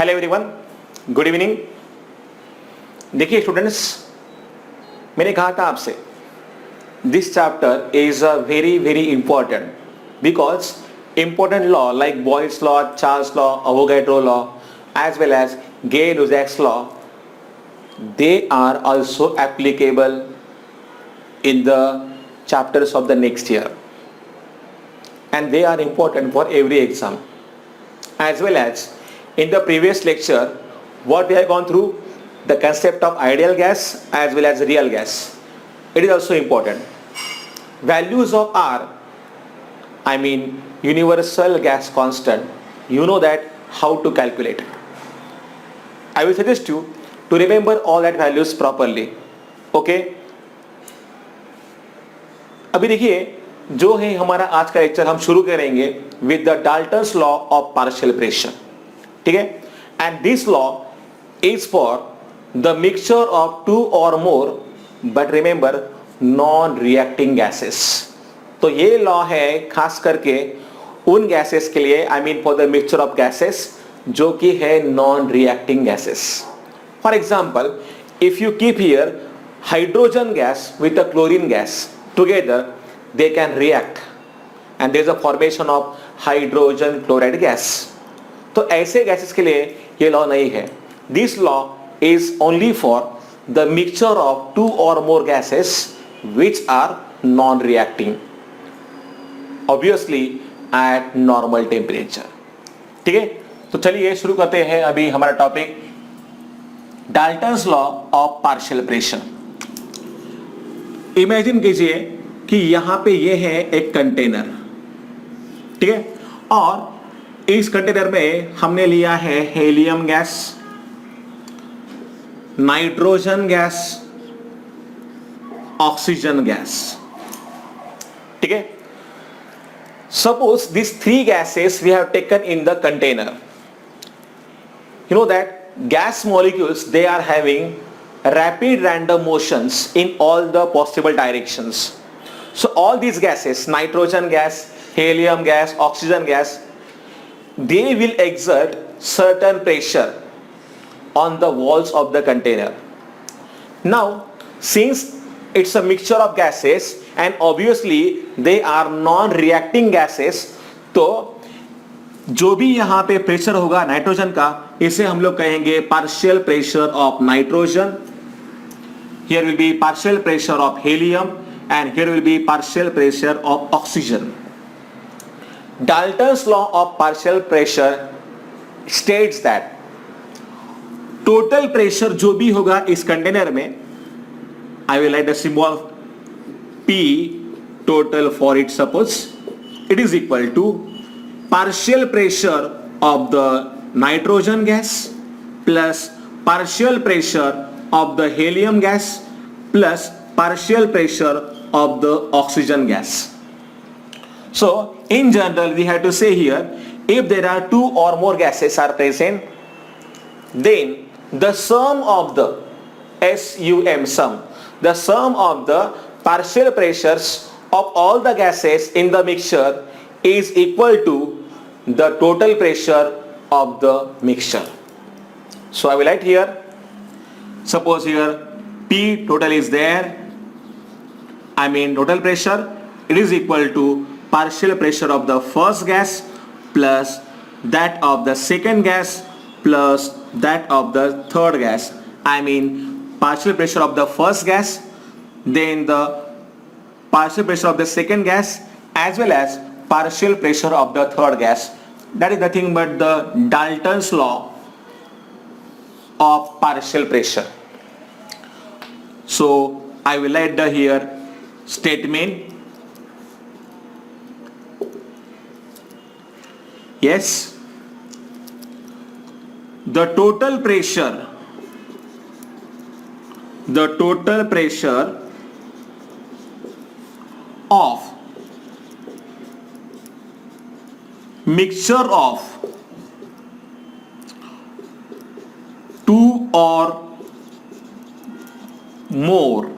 Hello everyone, good evening. देखिए students, मैंने कहा था आपसे this chapter is a very very important because important law like Boyle's law, Charles law, Avogadro law as well as Gay-Lussac's law, they are also applicable in the chapters of the next year, and they are important for every exam. As well as in the previous lecture, what we have gone through, the concept of ideal gas as well as real gas. It is also important. Values of R, I mean universal gas constant, you know that how to calculate. I will suggest you to remember all that values properly. Okay? अभी देखिए, जो है हमारा आज का lecture हम शुरू करेंगे with the Dalton's law of partial pressure. ठीक है? And this law is for the mixture of two or more, but remember non reacting gases. तो ये लॉ है खास करके उन गैसेस के लिए, I mean for the mixture of gases जो कि है non reacting gases. For example, if you keep here hydrogen gas with a chlorine gas together, they can react and there is a formation of hydrogen chloride gas. तो ऐसे gases के लिए ये law नहीं है. This law is only for the mixture of two or more gases which are non-reacting, obviously at normal temperature. ठीक है? तो चलिए शुरू करते हैं अभी हमारा topic Dalton's law of partial pressure. Imagine कीजिए कि यहां पे ये है एक कंटेनर, ठीक है, और इस कंटेनर में हमने लिया है helium gas, nitrogen gas, oxygen gas. ठीक है? Suppose this three gases we have taken in the container. You know that gas molecules, they are having rapid random motions in all the possible directions. So all these gases, nitrogen gas, helium gas, oxygen gas, they will exert certain pressure on the walls of the container. Now since it's a mixture of gases and obviously they are non-reacting gases, तो जो भी यहां पे pressure होगा nitrogen का, इसे हम लोग कहेंगे partial pressure of nitrogen. Here will be partial pressure of helium and here will be partial pressure of oxygen. Dalton's law of partial pressure states that total pressure जो भी होगा इस कंटेनर में, I will write the symbol P total for it. Suppose it is equal to partial pressure of the nitrogen gas plus partial pressure of the helium gas plus partial pressure of the oxygen gas. So in general we have to say here, if there are two or more gases are present, then the sum of the sum, the sum of the partial pressures of all the gases in the mixture is equal to the total pressure of the mixture. So I will write here, suppose here P total is there, I mean total pressure, it is equal to partial pressure of the first gas plus that of the second gas plus that of the third gas. I mean partial pressure of the first gas, then the partial pressure of the second gas as well as partial pressure of the third gas. That is nothing but the Dalton's law of partial pressure. So I will write the here statement. Yes, the total pressure of mixture of two or more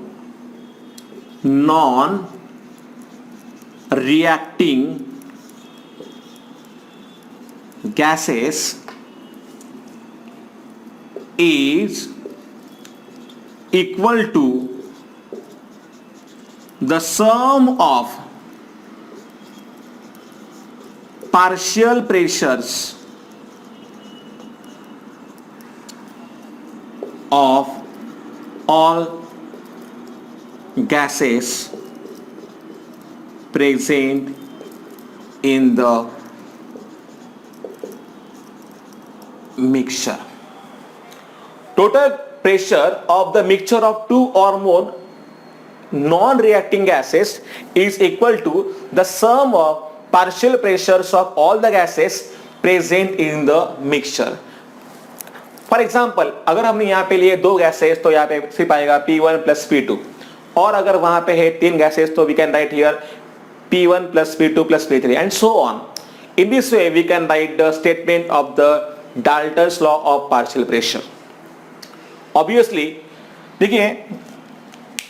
non-reacting gases is equal to the sum of partial pressures of all gases present in the mixture. Total pressure of the mixture of two or more non-reacting gases is equal to the sum of partial pressures of all the gases present in the mixture. For example अगर हमने यहाँ पे लिए दो gases तो यहाँ पे सिर्फ आएगा P1 प्लस P2, और अगर वहां पे है तीन गैसेस तो we can write here P1 plus P2 plus P3 and so on. In this way we can write the statement of the Dalton's law of partial pressure. Obviously देखिए,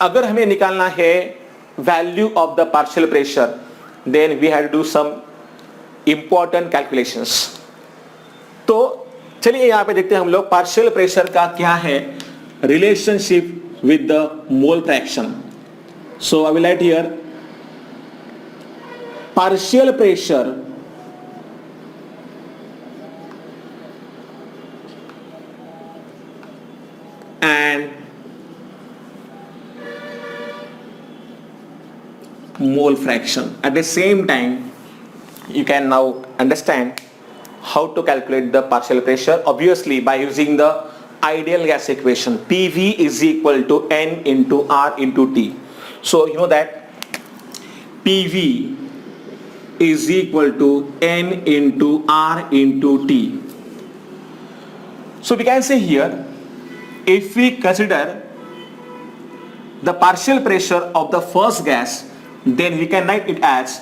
अगर हमें निकालना है value of the partial pressure, then we have to do some important calculations. तो चलिए यहां पे देखते हैं हम लोग पार्शियल प्रेशर का क्या है relationship with the mole fraction. So I will write here partial pressure and mole fraction. At the same time, you can now understand how to calculate the partial pressure, obviously by using the ideal gas equation. PV is equal to N into R into T. So you know that PV is equal to N into R into T. So we can say here, if we consider the partial pressure of the first gas, then we can write it as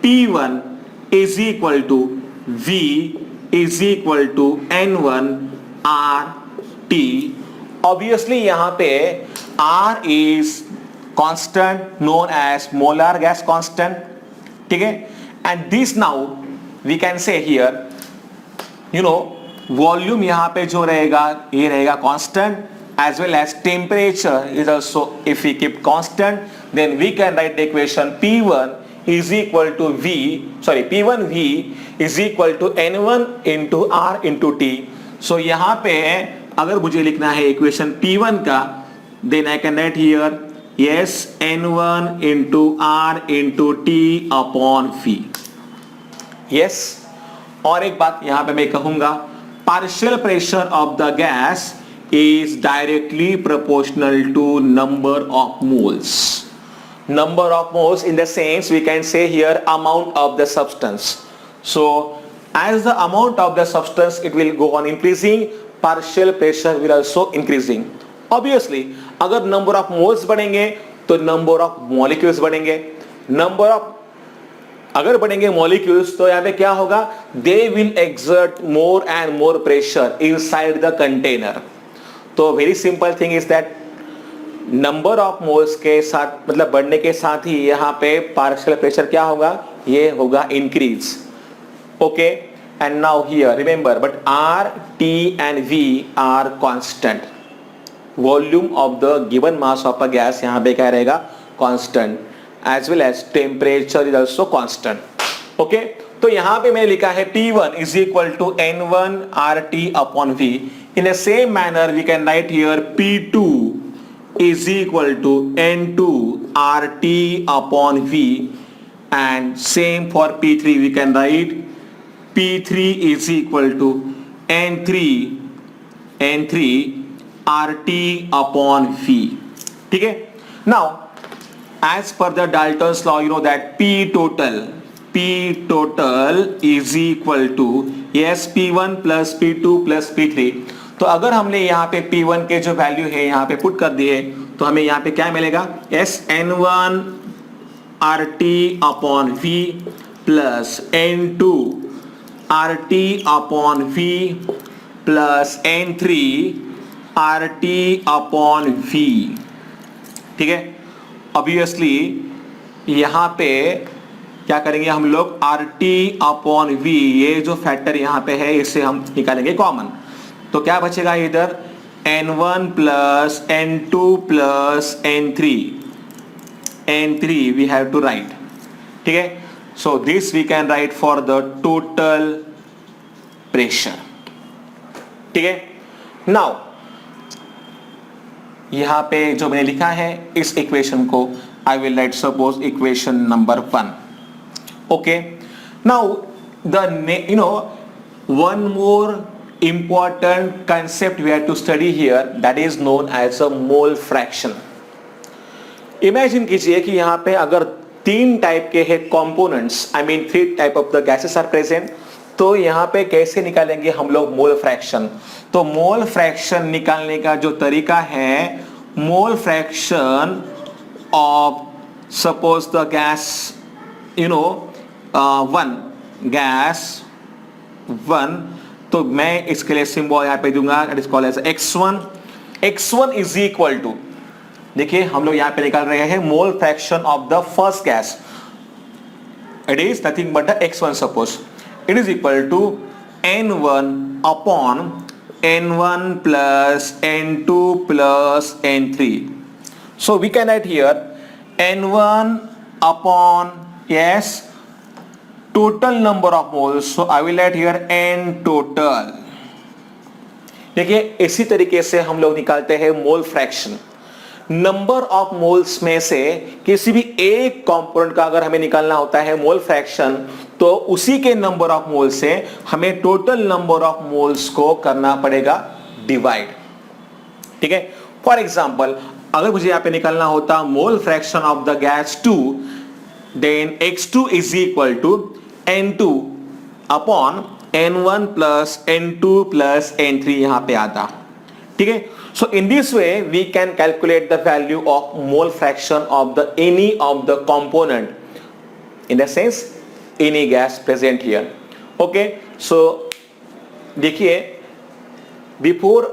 P1 is equal to V is equal to N1 R T. Obviously यहाँ पे R is constant known as molar gas constant, ठीक है. And this now we can say here, you know, volume यहाँ पे जो रहेगा ये रहेगा constant, as well as temperature is also, if we keep constant, then we can write the equation P1 is equal to P1V is equal to N1 into R into T. So यहाँ पे अगर मुझे लिखना है equation P1 का, then I can write here yes N1 into R into T upon V. Yes. और एक बात यहाँ पे मैं कहूँगा, partial pressure of the gas is directly proportional to number of moles. Number of moles in the sense we can say here amount of the substance. So as the amount of the substance it will go on increasing, partial pressure will also increasing. Obviously अगर number of moles बढ़ेंगे तो number of molecules बढ़ेंगे. number of अगर बढ़ेंगे molecules तो यहाँ पे क्या होगा, they will exert more and more pressure inside the container. तो very simple thing is that number of moles के साथ मतलब बढ़ने के साथ ही यहाँ पे पार्शियल प्रेशर क्या होगा, ये होगा increase. Okay, and now here remember but R T and V are constant. Volume of the given mass of a gas यहाँ पे क्या रहेगा, constant, as well as temperature is also constant. Okay, तो यहाँ पे मैंने लिखा है P1 is equal to N1 RT upon V. In the same manner we can write here P2 is equal to N2 RT upon V, and same for P3 we can write P3 is equal to N3 RT upon V. ठीक है. Now as per the Dalton's law, you know that P total is equal to yes P1 plus P2 plus P3. तो अगर हमने यहाँ पे P1 के जो value है यहाँ पे पुट कर दिए तो हमें यहाँ पे क्या मिलेगा, yes N1 RT upon V plus N2 RT upon V plus N3 RT upon V. ठीक है. ऑब्वियसली यहाँ पे क्या करेंगे हम लोग, RT अपॉन V, ये जो फैक्टर यहाँ पे है इसे हम निकालेंगे कॉमन. तो क्या बचेगा इधर n1 plus n2 plus n3 we have to write, ठीक है। So this we can write for the total pressure, ठीक है। नाउ यहां पे जो मैंने लिखा है इस इक्वेशन को आई will right suppose equation number 1, okay. Now the one more important concept we have to study here, that is known as a mole fraction. Imagine कीजिए कि यहाँ पे अगर 3 टाइप के हैं components, I mean 3 type of the gases are present, तो यहाँ पे कैसे निकालेंगे हम लोग मोल फ्रैक्शन। तो मोल फ्रैक्शन निकालने का जो तरीका है, mole fraction of suppose the gas one gas 1, तो मैं इसके लिए सिंबल यहां पे दूंगा, it is called as x1. x1 is equal to, देखिए हम लोग यहां पे निकाल रहे हैं mole fraction of the first gas, it is nothing but the x1 suppose, it is equal to n1 upon n1 plus n2 plus n3. So we can write here n1 upon yes total number of moles, so I will write here n total. देखिए इसी तरीके से हम लोग निकालते हैं mole fraction. Number of moles में से किसी भी एक कंपोनेंट का अगर हमें निकालना होता है मोल फ्रैक्शन, तो उसी के नंबर ऑफ मोल से हमें टोटल नंबर ऑफ मोल्स को करना पड़ेगा डिवाइड, ठीक है। फॉर एग्जांपल अगर मुझे यहां पे निकालना होता mole fraction of the gas 2, then x2 is equal to n2 upon n1 plus n2 plus n3 यहां पे आता, ठीक है। So in this way we can calculate the value of mole fraction of the any of the component, in the sense any gas present here, okay. So देखिए before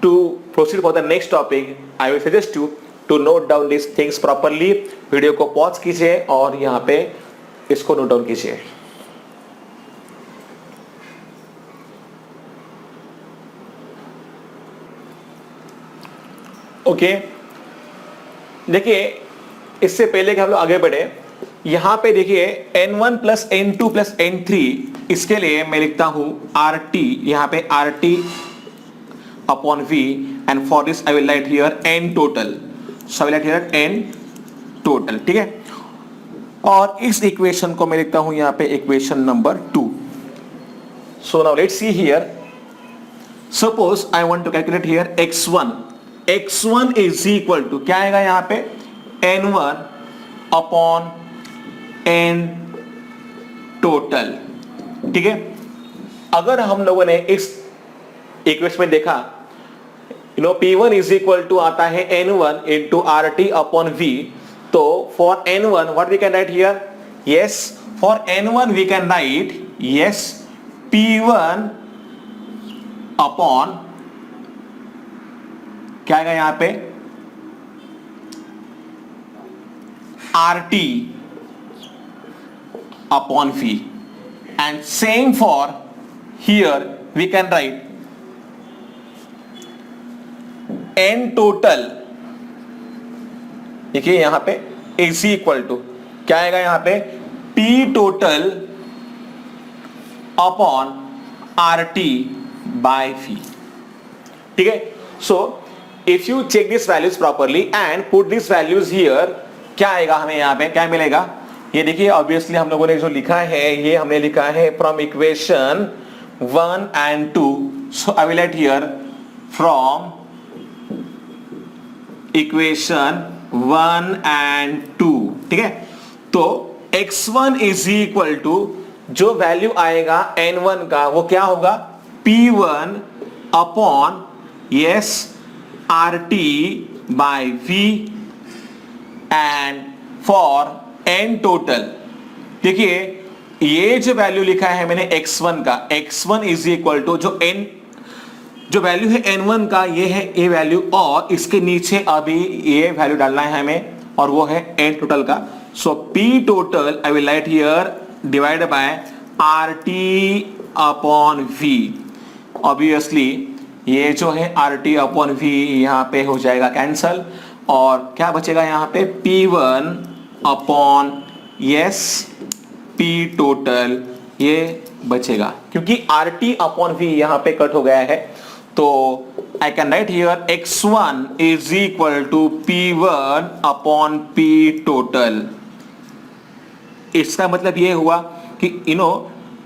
to proceed for the next topic I will suggest you to note down this things properly. Video को pause कीजिए और यहां पे इसको note down कीजिए। Okay, देखिए इससे पहले कि हम लोग आगे बढ़े, यहां पे देखिए n1 plus n2 plus n3, इसके लिए मैं लिखता हूं RT, यहां पे RT upon V, and for this I will write here n total, so I will write here n total, ठीक है। और इस इक्वेशन को मैं लिखता हूं यहां पे equation number 2. So now let's see here, suppose I want to calculate here x1 is equal to क्या आएगा यहां पे n1 अपॉन n टोटल, ठीक है। अगर हम लोगों ने इस इक्वेशन में देखा, P1 इज इक्वल टू आता है n1 into RT upon V, तो for n1 what we can write here, yes for n1 we can write yes P1 upon क्या आएगा यहां पे RT upon V, and same for here we can write n total, देखिए यहां पे is equal to क्या आएगा यहां पे P total upon RT by V, ठीक है। So if you check this values properly and put this values here, क्या आएगा हमें यहां पे क्या मिलेगा, ये देखिए ऑब्वियसली हम लोगों ने जो लिखा है ये हमने लिखा है from equation 1 and 2, so I will write here from equation 1 and 2, ठीक है। तो x1 इज इक्वल टू जो वैल्यू आएगा n1 का वो क्या होगा P1 upon yes RT by V, and for n total, देखिए ये जो वैल्यू लिखा है मैंने x1 का, x1 इज इक्वल टू जो वैल्यू है n1 का ये है ये वैल्यू, और इसके नीचे अभी ये वैल्यू डालना है हमें और वो है n टोटल का। सो P total I will write here divide by RT upon V, obviously ये जो है आर टी अपॉन वी यहाँ पे हो जाएगा कैंसल, और क्या बचेगा यहाँ पे P1 upon yes P total ये बचेगा, क्योंकि आर टी अपॉन वी यहाँ पे कट हो गया है, तो I can write here x1 is equal to P1 upon P total. इसका मतलब ये हुआ कि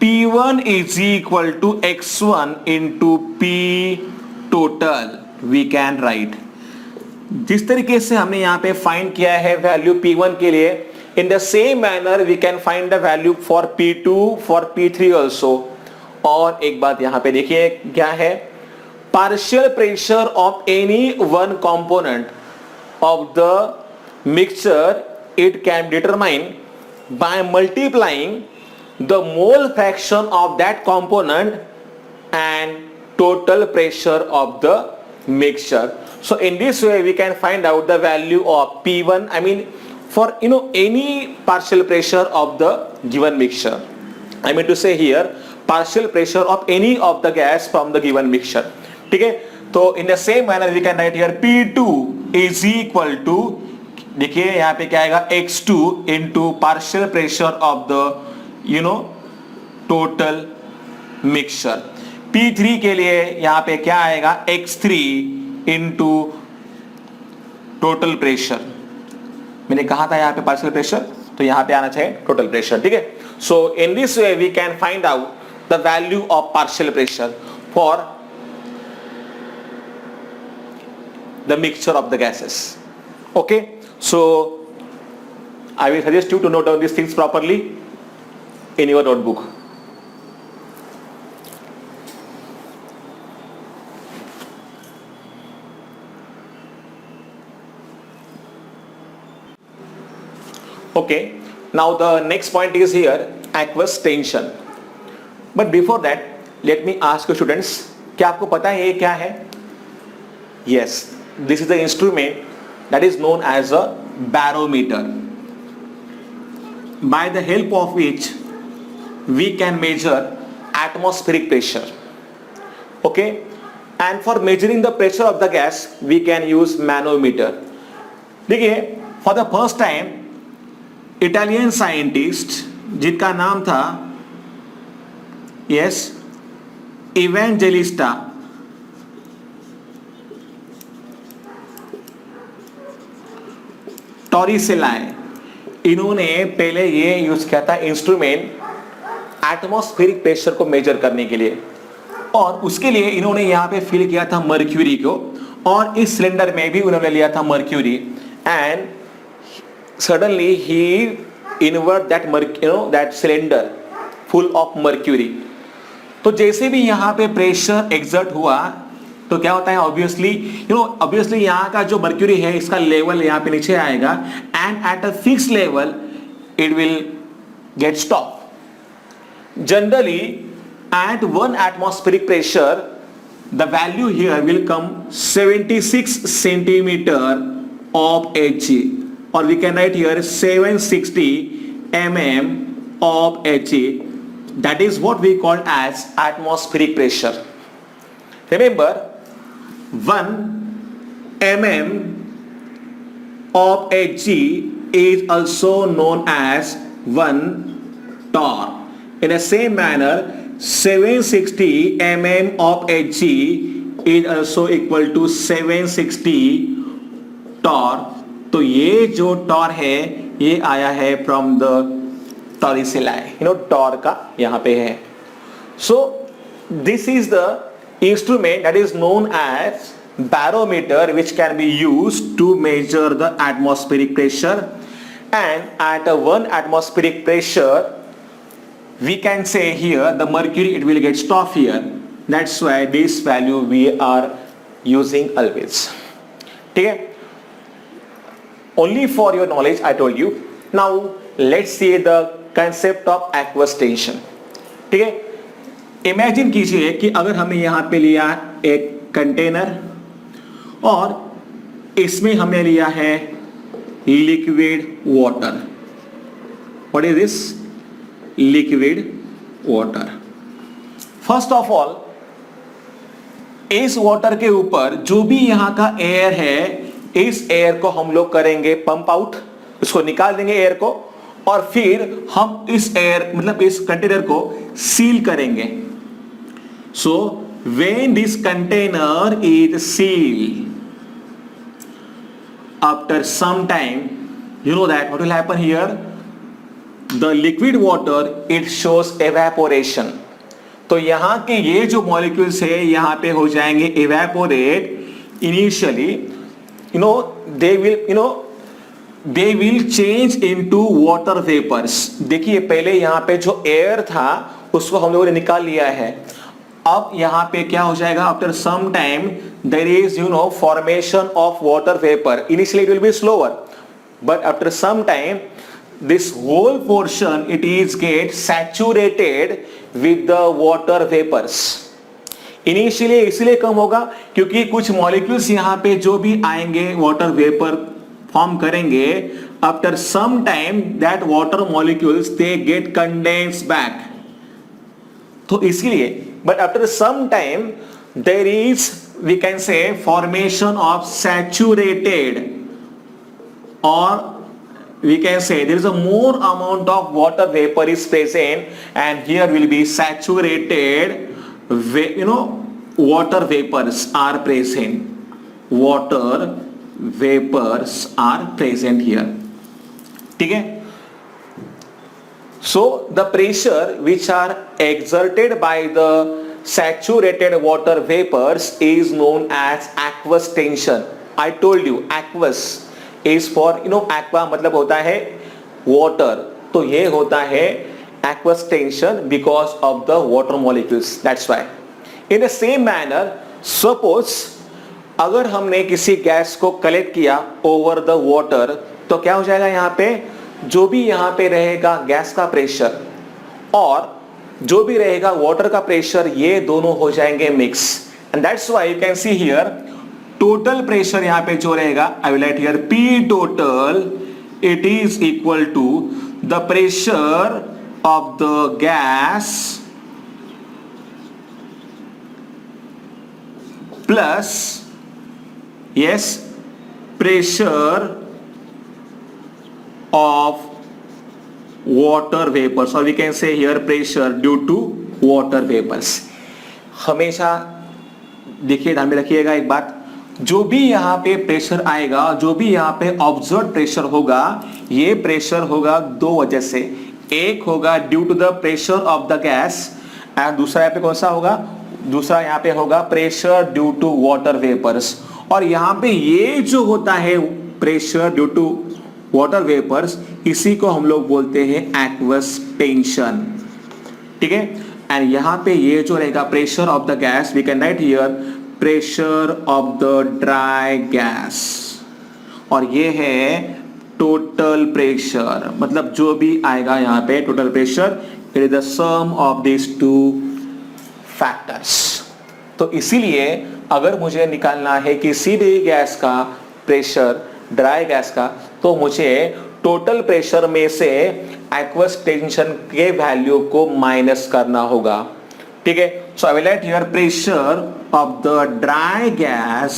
P1 is equal to x1 into P total we can write। जिस तरीके से हमने यहाँ पे फाइंड किया है वैल्यू P1 के लिए, in the same manner we can find the value for P2 for P3 also। और एक बात यहाँ पे देखिए क्या है, partial pressure of any one component of the mixture it can determine by multiplying the mole fraction of that component and total pressure of the mixture। So in this way we can find out the value of P1, I mean for any partial pressure of the given mixture, I mean to say here partial pressure of any of the gas from the given mixture। ठीक है, तो in the same manner we can write here P2 is equal to, देखिए यहाँ पे क्या आएगा x2 into partial pressure of the total mixture. P3 के लिए यहां पे क्या आएगा x3 इंटू टोटल प्रेशर। मैंने कहा था यहां पे पार्शियल प्रेशर, तो यहां पे आना चाहिए टोटल प्रेशर। ठीक है, so in this way we can find out the value of partial pressure for the mixture of the gases. Okay, so I will suggest you to note down this things properly in your notebook। Okay, now the next point is here aqueous tension, but before that let me ask you students, क्या आपको पता है ये क्या है? Yes, this is the instrument that is known as a barometer, by the help of which we can measure atmospheric pressure। Okay, and for measuring the pressure of the gas we can use manometer। देखिए, for the first time Italian scientist जिनका नाम था Evangelista टॉरिसेलाई, इन्होंने पहले ये use किया था instrument atmospheric pressure को मेजर करने के लिए, और उसके लिए इन्होंने यहां पे फिल किया था मर्क्यूरी को, और इस सिलेंडर में भी उन्होंने लिया था mercury, and suddenly he invert that cylinder full of mercury. तो जैसे भी यहां पे प्रेशर एक्सर्ट हुआ तो क्या होता है, ऑब्वियसली यहां का जो मर्क्यूरी है इसका लेवल यहां पे नीचे आएगा, and at a fix level it will get stop. Generally, at 1 atmospheric pressure, the value here will come 76 centimeter of Hg, or we can write here 760 mm of Hg. That is what we call as atmospheric pressure. Remember, 1 mm of Hg is also known as 1 torr। In the same manner, 760 mm of Hg is also equal to 760 torr। तो ये जो Tor है ये आया है from the टॉरिसेलाई, Tor का यहाँ पे है। So this is the instrument that is known as barometer, which can be used to measure the atmospheric pressure, and at a 1 atmospheric pressure we can say here the mercury it will get stop here, that's why this value we are using always। ठीक है, only for your knowledge I told you। now let's see the concept of aqueous tension। ठीक है, imagine कीजिए कि अगर हमें यहाँ पे लिया एक कंटेनर और इसमें हमने लिया है liquid water. What is this? Liquid water. First of all इस वाटर के ऊपर जो भी यहां का एयर है, इस एयर को हम लोग करेंगे पंप आउट, इसको निकाल देंगे एयर को, और फिर हम इस एयर मतलब इस कंटेनर को सील करेंगे. So when this container is sealed, after some time, you know that what will happen here, the liquid water it shows evaporation. तो यहां के ये जो मॉलिक्यूल्स है यहां पे हो जाएंगे evaporate initially, they will change into water vapors. देखिए पहले यहां पे जो एयर था उसको हम लोगों ने निकाल लिया है. अब यहां पे क्या हो जाएगा, after some time there is formation of water vapor. Initially it will be slower, but after some time this whole portion it is get saturated with the water vapors. Initially इसलिए कम होगा क्योंकि कुछ मॉलिक्यूल्स यहां पे जो भी आएंगे water vapour form करेंगे, after some time that water molecules they get condense back. तो इसलिए but after some time there is, we can say, formation of saturated, or we can say there is a more amount of water vapor is present, and here will be saturated, water vapors are present, water vapors are present here. ठीक है. So the pressure which are exerted by the saturated water vapors is known as aqueous tension. I told you aqueous is for aqua मतलब होता है water, तो ये होता है aqueous tension because of the water molecules. That's why. In the same manner, suppose अगर हमने किसी गैस को कलेक्ट किया over the water, तो क्या हो जाएगा, यहाँ पे जो भी यहां पे रहेगा गैस का प्रेशर और जो भी रहेगा वाटर का प्रेशर, ये दोनों हो जाएंगे mix. And that's why you can see here total pressure यहां पे जो रहेगा, I will write here P total, it is equal to the pressure of the gas plus pressure of water vapors, or we can say here pressure due to water vapors. हमेशा देखिए, ध्यान में रखिएगा एक बात, जो भी यहाँ पे प्रेशर आएगा, जो भी यहाँ पे ऑब्जर्व प्रेशर होगा, ये प्रेशर होगा दो वजह से. एक होगा due to the pressure of the gas, and दूसरा यहाँ पे कौन सा होगा, दूसरा यहाँ पे होगा pressure due to water vapours. और यहाँ पे ये जो होता है pressure due to water vapours, इसी को हम लोग बोलते हैं एक्वस टेंशन. ठीक है. एंड यहां पे ये जो रहेगा pressure of the gas, we can write here pressure of the dry gas, और ये है टोटल प्रेशर, मतलब जो भी आएगा यहां पे total pressure, it is the sum of this two factors. तो इसीलिए अगर मुझे निकालना है किसी भी गैस का प्रेशर, ड्राई गैस का, तो मुझे टोटल प्रेशर में से एक्वस टेंशन के वैल्यू को माइनस करना होगा. ठीक है. So I will write here pressure of the dry gas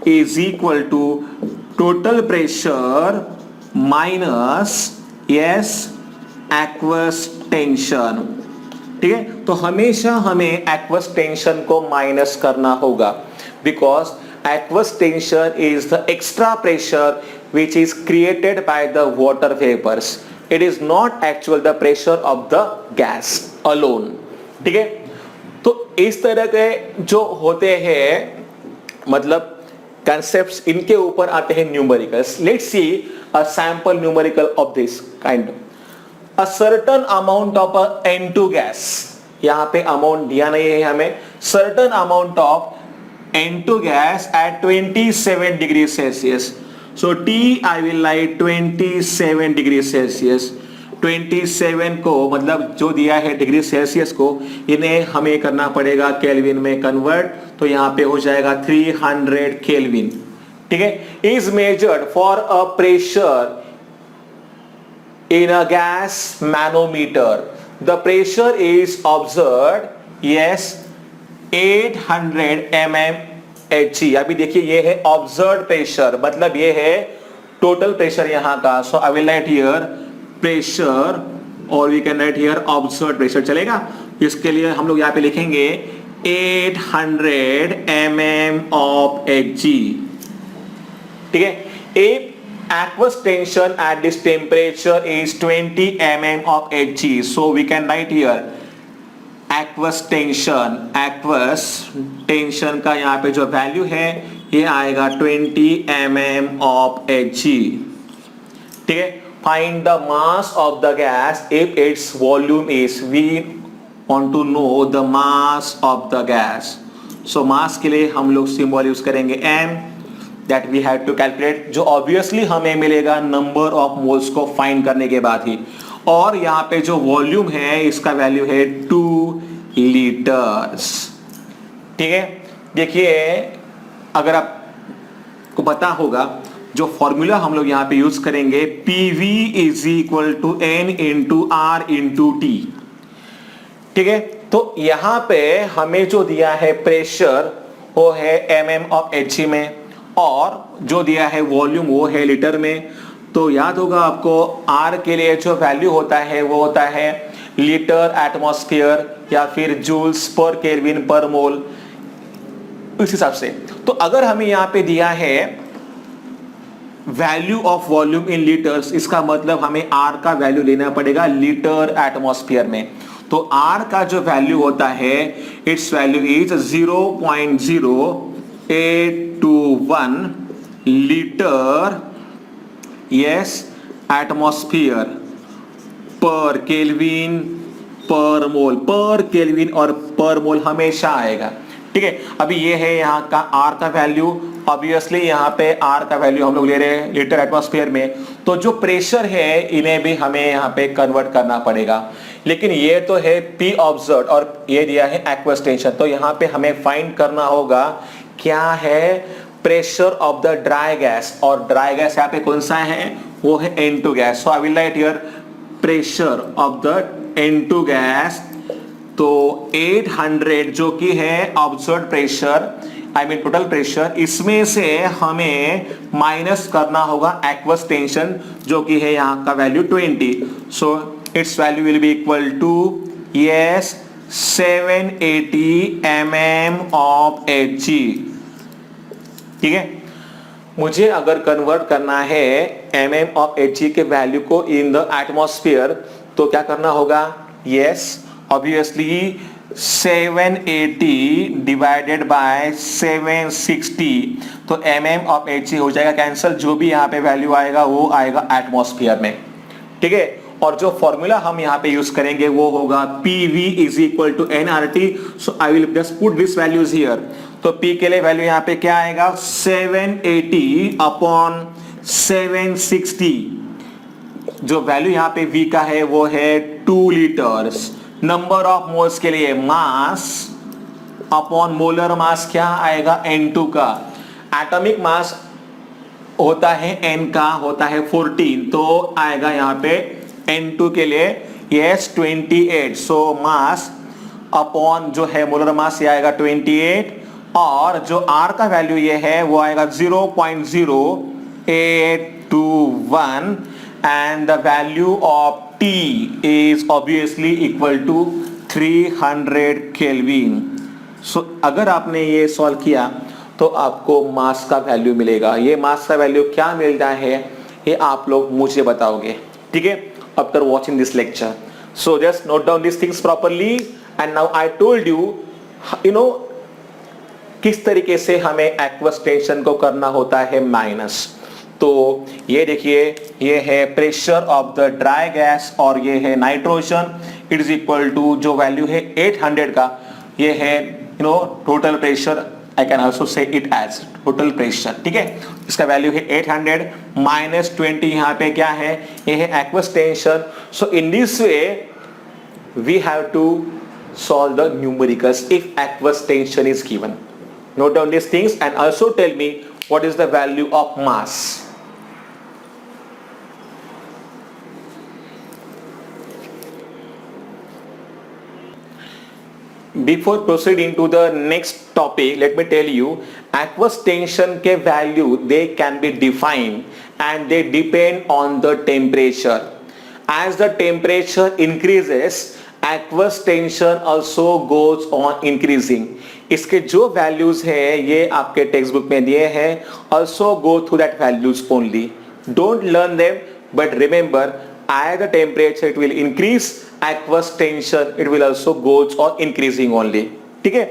is equal to total pressure minus aqueous tension. ठीक है. तो हमेशा हमें एक्वस टेंशन को माइनस करना होगा, because aqueous tension is the extra pressure which is created by the water vapors. It is not actual the pressure of the gas alone. ठीक है. तो इस तरह के जो होते हैं मतलब concepts, इनके ऊपर आते हैं numericals. Let's see a sample numerical of this kind. A certain amount of a N2 gas, यहाँ पे अमाउंट दिया नहीं है हमें, certain amount of N2 gas at 27 degrees Celsius. So T I will write 27 degrees Celsius. 27 को मतलब जो दिया है डिग्री सेल्सियस को, इन्हें हमें करना पड़ेगा केल्विन में कन्वर्ट, तो यहाँ पे हो जाएगा 300 केल्विन. ठीक है. Is measured for a pressure in a gas manometer. The pressure is observed 800 mmHg। अभी देखिए ये है ऑब्जर्व्ड प्रेशर, मतलब ये है टोटल प्रेशर यहां का। So I will write here pressure और we can write here observed pressure, चलेगा। इसके लिए हम लोग यहां पे लिखेंगे 800 mm of Hg, ठीक है। If aqueous tension at this temperature is 20 mm of Hg, so we can write here aqueous tension का यहाँ पे जो वैल्यू है ये आएगा 20 mm of Hg, ठीक है। Find the mass of the gas if its volume is, we want to know the mass of the gas. So mass के लिए हम लोग सिंबल यूज करेंगे m, that we have to calculate, जो obviously हमें मिलेगा नंबर ऑफ मोल्स को find करने के बाद ही। और यहाँ पे जो वॉल्यूम है इसका वैल्यू है 2 लीटर्स, ठीक है। देखिए अगर आपको पता होगा जो फॉर्मूला हम लोग यहाँ पे यूज करेंगे PV is equal to N into R into T, ठीक है। तो यहाँ पे हमें जो दिया है प्रेशर वो है mm ऑफ Hg में, और जो दिया है वॉल्यूम वो है लीटर में। तो याद होगा आपको R के लिए जो वैल्यू होता है वो होता है लीटर एटमॉस्फेयर या फिर जूल्स पर केल्विन पर मोल, इस हिसाब से। तो अगर हमें यहाँ पे दिया है value of volume in litres, इसका मतलब हमें R का वैल्यू लेना पड़ेगा लीटर एटमॉस्फेयर में। तो R का जो वैल्यू होता है it's value is 0.0821 litre yes atmosphere पर केल्विन पर मोल। पर केल्विन और पर मोल हमेशा आएगा, ठीक है। अभी ये है यहाँ का R का वैल्यू, ऑब्वियसली यहाँ पे R का वैल्यू हम लोग ले रहे हैं लीटर एटमॉस्फेयर में। तो जो प्रेशर है इन्हें भी हमें यहाँ पे कन्वर्ट करना पड़ेगा। लेकिन ये तो है P ऑब्जर्व्ड और ये दिया है एक्वस टेंशन। तो यहाँ पे हमें फाइंड करना होगा क्या है pressure of the dry gas, और ड्राई गैस यहाँ पे कौन सा है वो है N2 gas. So I will write here pressure of the N2 gas. तो 800 जो कि है observed pressure, I mean total pressure, इसमें से हमें माइनस करना होगा एक्वस टेंशन जो कि है यहाँ का value 20। So its value will be equal to yes 780 mm of Hg, ठीक है। मुझे अगर कन्वर्ट करना है mm ऑफ Hg के वैल्यू को इन द एटमॉस्फेयर तो क्या करना होगा, यस ऑब्वियसली 780 डिवाइडेड बाय 760, तो mm ऑफ Hg हो जाएगा कैंसिल, जो भी यहाँ पे वैल्यू आएगा वो आएगा एटमॉस्फेयर में, ठीक है। और जो फॉर्मूला हम यहाँ पे यूज करेंगे वो होगा PV is equal to nRT। So I will just put this values here. तो P के लिए वैल्यू यहाँ पे क्या आएगा 780 अपॉन 760, जो वैल्यू यहाँ पे V का है वो है 2 लीटर्स। नंबर ऑफ मोल्स के लिए मास अपॉन मोलर मास क्या आएगा N2 का। एटॉमिक मास होता है N का होता है 14, तो आएगा यहाँ पे N2 के लिए यस 28। सो मास अपॉन जो है मोलर मास ये आएगा 28, और जो R का वैल्यू ये है वो आएगा 0.0821 and the value of T is obviously equal to 300 Kelvin। So अगर आपने ये सॉल्व किया तो आपको मास का वैल्यू मिलेगा। ये मास का वैल्यू क्या मिलता है ये आप लोग मुझे बताओगे, ठीक है, after watching this lecture. So just note down these things properly, and now I told you किस तरीके से हमें एक्वस टेंशन को करना होता है माइनस। तो ये देखिए ये है pressure of the dry gas और ये है nitrogen, it is equal to जो वैल्यू है 800 का, ये है total pressure, I can also say it as total pressure, ठीक है। इसका वैल्यू है 800 माइनस 20, यहाँ पे क्या है ये है aqueous tension. So in this way we have to solve the numericals if aqueous tension is given. Note down these things and also tell me what is the value of mass. Before proceeding to the next topic, let me tell you, aqueous tension के value they can be defined and they depend on the temperature. As the temperature increases, aqueous tension also goes on increasing. इसके जो values है ये आपके textbook में दिए हैं. Also go through that values only. Don't learn them, but remember, as the temperature it will increase, aqueous tension it will also goes on increasing only. ठीक है?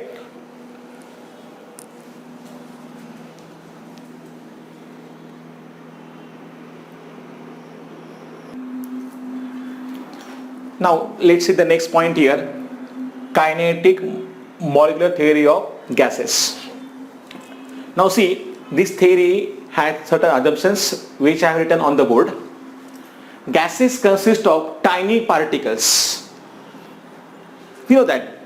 Now let's see the next point here, kinetic molecular theory of gases. Now see, this theory had certain assumptions which I have written on the board. Gases consist of tiny particles. You know that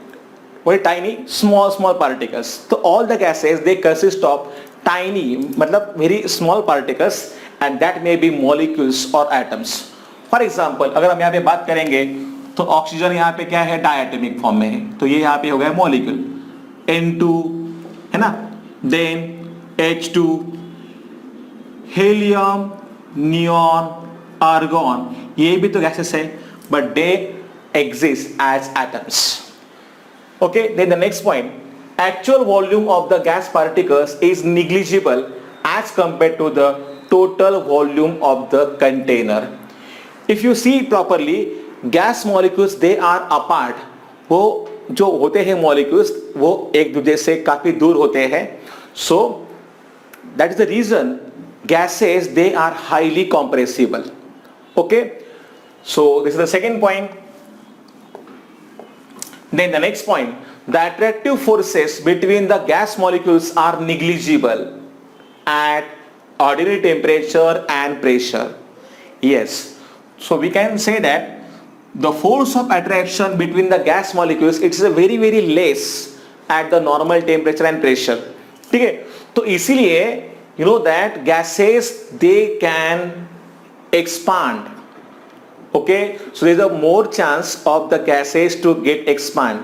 very tiny, small particles. So all the gases they consist of tiny, मतलब very small particles, and that may be molecules or atoms. For example अगर हम यहाँ पे बात करेंगे तो oxygen यहाँ पे क्या है, डायटोमिक फॉर्म में है, तो ये यहाँ पे हो गया मॉलिक्यूल N2 है ना, then H2, helium, neon, argon, ये भी तो गैसेस है but they exist as atoms. Okay, then the next point, actual volume of the gas particles is negligible as compared to the total volume of the container. If you see properly, gas molecules they are apart. वो जो होते हैं molecules वो एक दूसरे से काफी दूर होते हैं. So that is the reason gases they are highly compressible. Okay, so this is the second point. Then the next point, the attractive forces between the gas molecules are negligible at ordinary temperature and pressure. Yes. So we can say that the force of attraction between the gas molecules it is a very less at the normal temperature and pressure. ठीक है, तो इसीलिए you know that gases they can expand. Okay, so there is a more chance of the gases to get expand.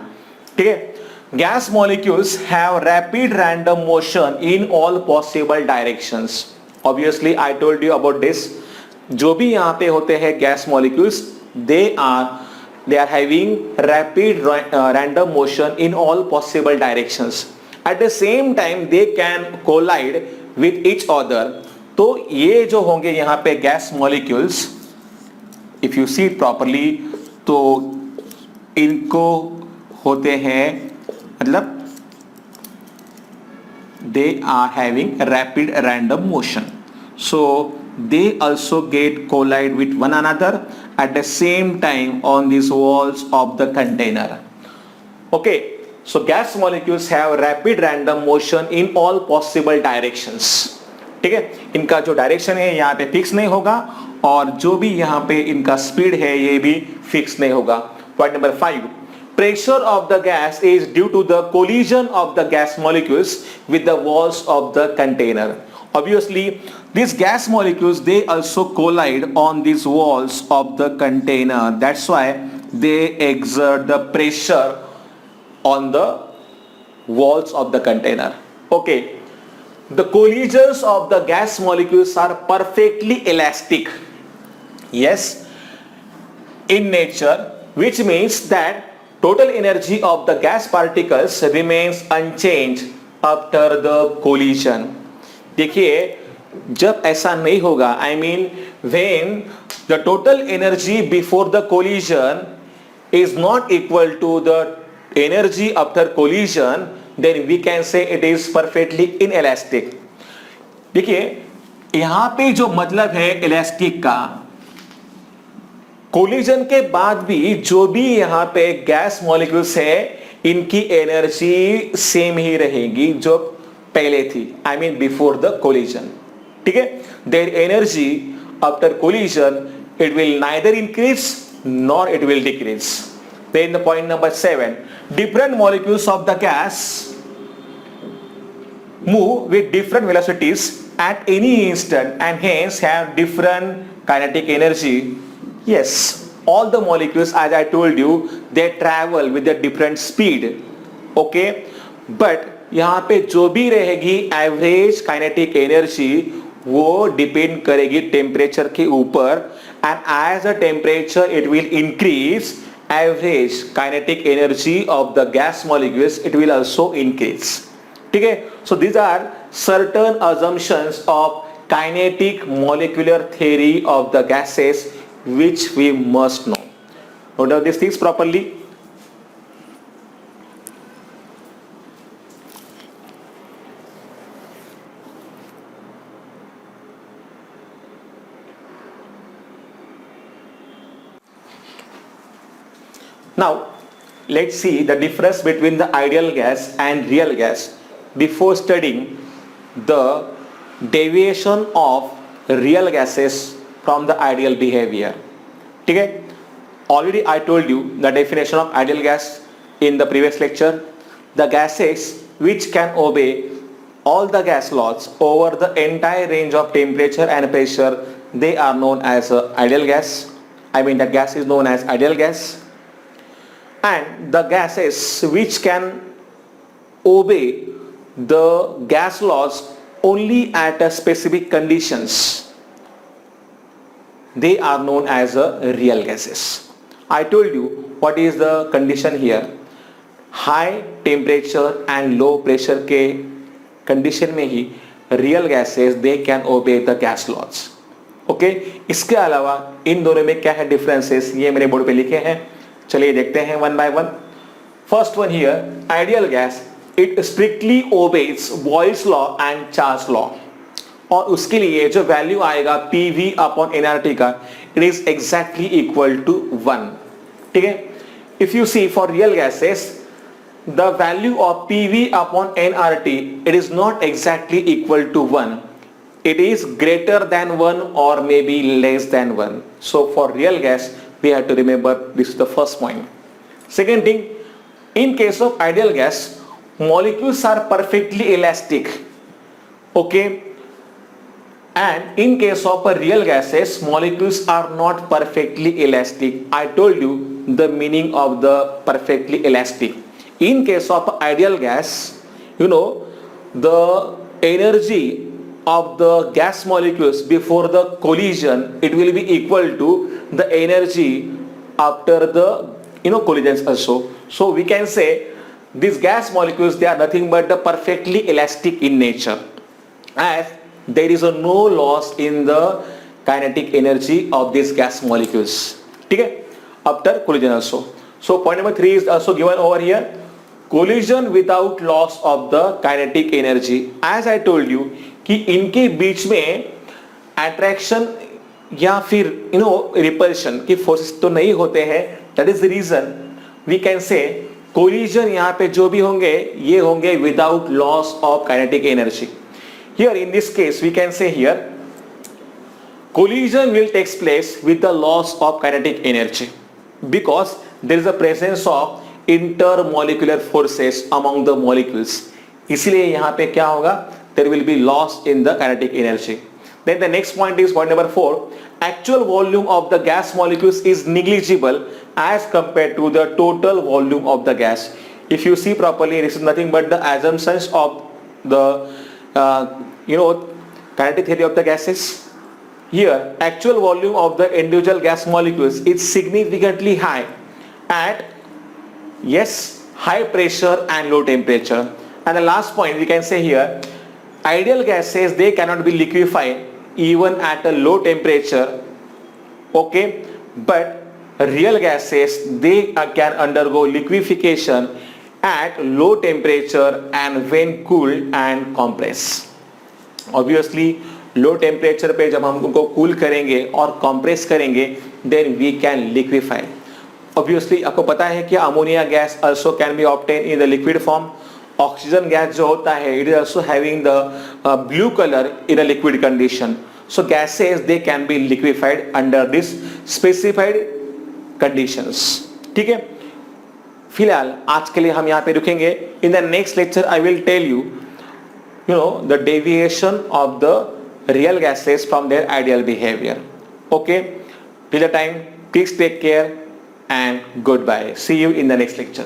ठीक है, gas molecules have rapid random motion in all possible directions. Obviously I told you about this. जो भी यहाँ पे होते हैं gas molecules they are having rapid random motion in all possible directions. At the same time they can collide with each other. तो ये जो होंगे यहाँ पे gas molecules, if you see it properly, तो इनको होते हैं मतलब they are having rapid random motion. So they also get collide with one another at the same time on these walls of the container. Okay, so gas molecules have rapid random motion in all possible directions. ठीक है, इनका जो direction है यहाँ पे fix नहीं होगा और जो भी यहाँ पे इनका स्पीड है ये भी फिक्स नहीं होगा. Point number 5, pressure of the gas is due to the collision of the gas molecules with the walls of the container. Obviously these gas molecules they also collide on these walls of the container. That's why they exert the pressure on the walls of the container. Okay, the collisions of the gas molecules are perfectly elastic, yes, in nature, which means that total energy of the gas particles remains unchanged after the collision. देखिए जब ऐसा नहीं होगा, I mean when the total energy before the collision is not equal to the energy after collision, then we can say it is perfectly inelastic. देखिए यहाँ पे जो मतलब है इलास्टिक का, कोलिजन के बाद भी जो भी यहाँ पे गैस मॉलिक्यूल्स है इनकी एनर्जी सेम ही रहेगी जो पहले थी, I mean before the collision. ठीक है, their energy after collision it will neither increase nor it will decrease. Then the point number 7, different molecules of the gas move with different velocities at any instant and hence have different kinetic energy. Yes, all the molecules as I told you they travel with a different speed okay, but यहां पे जो भी रहेगी average kinetic energy वो depend करेगी temperature के ऊपर, and as a temperature it will increase, average kinetic energy of the gas molecules it will also increase. ठीक है, so these are certain assumptions of kinetic molecular theory of the gases which we must know. Note down these things properly. Now let's see the difference between the ideal gas and real gas before studying the deviation of real gases from the ideal behavior. ठीक है, already I told you the definition of ideal gas in the previous lecture. The gases which can obey all the gas laws over the entire range of temperature and pressure, they are known as ideal gas. I mean the gas is known as ideal gas. And the gases which can obey the gas laws only at a specific conditions, they are known as real gases. I told you what is the condition here. High temperature and low pressure के condition में ही real gases they can obey the gas laws. Okay? इसके अलावा इन दोनों में क्या है differences, ये मेरे बोर्ड पे लिखे हैं. चलिए देखते हैं one by one. First one here, ideal gas it strictly obeys Boyle's law and Charles law, और उसके लिए जो वैल्यू आएगा PV अपॉन nRT का, it is exactly equal to 1. ठीक है, if you see for real gases the value of PV upon nRT it is not exactly equal to 1. it is greater than 1 or maybe less than 1. So for real gas we have to remember this is the first point. Second thing, in case of ideal gas, molecules are perfectly elastic, okay, and in case of real gases molecules are not perfectly elastic. I told you the meaning of the perfectly elastic. In case of ideal gas, you know, the energy of the gas molecules before the collision it will be equal to the energy after the collisions also. So we can say these gas molecules, they are nothing but the perfectly elastic in nature, as there is no loss in the kinetic energy of these gas molecules, okay, after collision also. So point number 3 is also given over here, collision without loss of the kinetic energy. As I told you कि इनके बीच में attraction या फिर repulsion की forces तो नहीं होते हैं. That is the reason we can say collision यहाँ पे जो भी होंगे ये होंगे without loss of kinetic energy. Here in this case we can say here collision will takes place with the loss of kinetic energy because there is a presence of intermolecular forces among the molecules. इसलिए यहाँ पे क्या होगा, there will be loss in the kinetic energy. Then the next point is point number 4, actual volume of the gas molecules is negligible as compared to the total volume of the gas. If you see properly, this is nothing but the assumptions of the kinetic theory of the gases. Here actual volume of the individual gas molecules is significantly high at high pressure and low temperature. And the last point we can say here, ideal gases they cannot be liquefied even at a low temperature, okay, but real gases they can undergo liquefaction at low temperature and when cooled and compressed. Obviously low temperature पे जब हम उनको cool करेंगे और compress करेंगे then we can liquefy. Obviously आपको पता है कि ammonia gas also can be obtain in the liquid form. Oxygen gas जो होता है it is also having the blue colour in a liquid condition. So gases they can be liquefied under this specified conditions. ठीक है, फिलहाल आज के लिए हम यहाँ पे रुकेंगे. In the next lecture I will tell you the deviation of the real gases from their ideal behavior. Okay, till the time please take care and goodbye. See you in the next lecture.